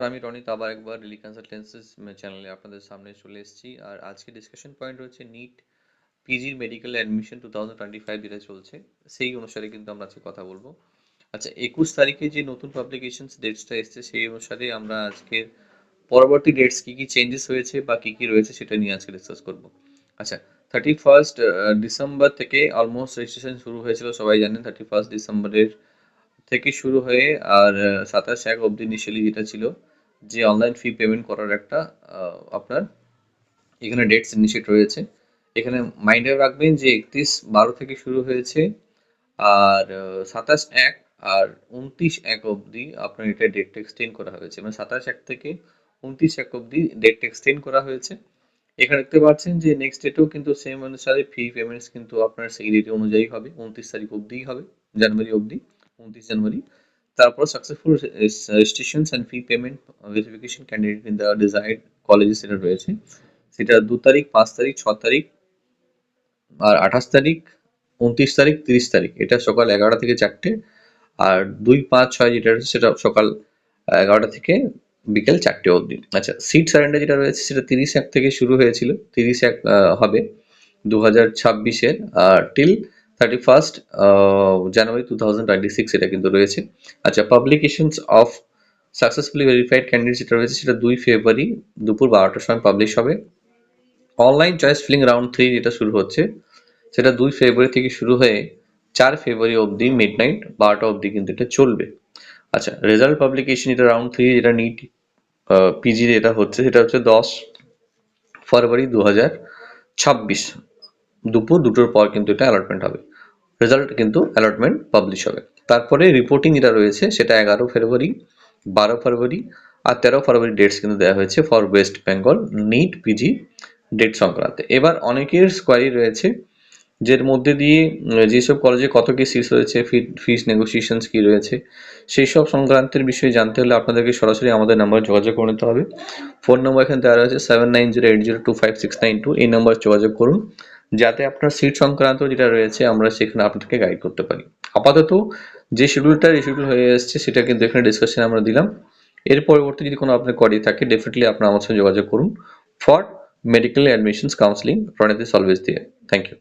তো আমি রনিত আবার একবার রিলি কনসালটেন্সিস চ্যানেলে আপনাদের সামনে চলে এসেছি। আর আজকে ডিসকাশন পয়েন্ট হচ্ছে নিট পিজির মেডিকেল অ্যাডমিশন 2025 যেটা চলছে সেই অনুসারে কিন্তু আমরা আজকে কথা বলবো। আচ্ছা, 21 তারিখে যে নতুন পাবলিকেশন ডেটসটা এসছে সেই অনুসারে আমরা আজকের পরবর্তী ডেটস কি কি চেঞ্জেস হয়েছে বা কি কি রয়েছে সেটা নিয়ে আজকে ডিসকাস করব। আচ্ছা, 31 ডিসেম্বর থেকে অলমোস্ট রেজিস্ট্রেশন শুরু হয়েছিল, সবাই জানেন 31 ডিসেম্বরের থেকে শুরু হয়ে আর 27/1 অবধি ইনিশিয়ালি যেটা ছিল যে অনলাইন ফি পেমেন্ট করার একটা আপনার এখানে ডেটস ইনিশিয়েট রয়েছে। এখানে মাইন্ডে রাখবেন যে 31/12 থেকে শুরু হয়েছে আর 27/1 আর 29/1 অবধি আপনার এটা ডেটটা এক্সটেন্ড করা হয়েছে, মানে 27/1 থেকে 29/1 অবধি ডেটটা এক্সটেন্ড করা হয়েছে। এখানে দেখতে পাচ্ছেন যে নেক্সট ডেটেও কিন্তু সেম অনুসারে ফি পেমেন্টস কিন্তু আপনার সেই ডেট অনুযায়ী হবে, 29 তারিখ অবধিই হবে, জানুয়ারি অবধি, 29 জানুয়ারি। তারপর successful registrations and fee payment verification candidate in the desired কলেজে সেটা রয়েছে, সেটা 2 তারিখ, 5 তারিখ, 6 তারিখ আর 28 তারিখ, 29 তারিখ, 30 তারিখ, এটা সকাল 11টা থেকে 4টে। আর 2, 5, 6 যেটা রয়েছে সেটা সকাল 11টা থেকে বিকেল 4টে অবধি। আচ্ছা, সিট সারেন্ডার যেটা রয়েছে সেটা 30/1 থেকে শুরু হয়েছিল, 30/1 হবে 2026-এর টিল 31 জানুয়ারি 2026 এটা কিন্তু রয়েছে। আচ্ছা, publications of successfully verified candidate যেটা রয়েছে সেটা 2 ফেব্রুয়ারি দুপুর 12টার সময় পাবলিশ হবে। অনলাইন চয়েস ফিলিং রাউন্ড 3 যেটা শুরু হচ্ছে সেটা 2 ফেব্রুয়ারি থেকে শুরু হয়ে 4 ফেব্রুয়ারি অবধি মিডনাইট 12টা অবধি কিন্তু এটা চলবে। আচ্ছা, রেজাল্ট পাবলিকেশন এটা রাউন্ড 3 যেটা নিট পিজি যেটা হচ্ছে সেটা হচ্ছে 10 ফেব্রুয়ারি 2026 দুপুর 2টোর পর কিন্তু এটা অ্যালটমেন্ট হবে, রেজাল্ট কিন্তু অ্যালটমেন্ট পাবলিশ হবে। তারপরে রিপোর্টিং যেটা রয়েছে সেটা 11 ফেব্রুয়ারি, 12 ফেব্রুয়ারি আর 13 ফেব্রুয়ারি ডেটস কিন্তু দেওয়া হয়েছে for West Bengal NEET PG date সংক্রান্তে। এবার অনেকের কোয়ারি রয়েছে যের মধ্যে দিয়ে যেসব কলেজে কত কি সিটস রয়েছে, ফিস নেগোসিয়েশনস কি রয়েছে, সেই সব সংক্রান্তের বিষয়ে জানতে হলে আপনাদেরকে সরাসরি আমাদের নাম্বারে যোগাযোগ করে নিতে হবে। ফোন নম্বর এখানে দেওয়া রয়েছে 7908025692, এই নাম্বার যোগাযোগ করুন যাতে আপনার সিট সংক্রান্ত যেটা রয়েছে আমরা সেখানে আপনাদেরকে গাইড করতে পারি। আপাতত যে শিডিউলটা রিশিডিউল হয়ে এসছে সেটা কিন্তু এখানে ডিসকাশনে আমরা দিলাম। এর পরবর্তী যদি কোনো আপনার কোয়ারি থাকে ডেফিনেটলি আপনার আমার সাথে যোগাযোগ করুন for medical admissions counselling Ronit always দিয়ে। Thank you.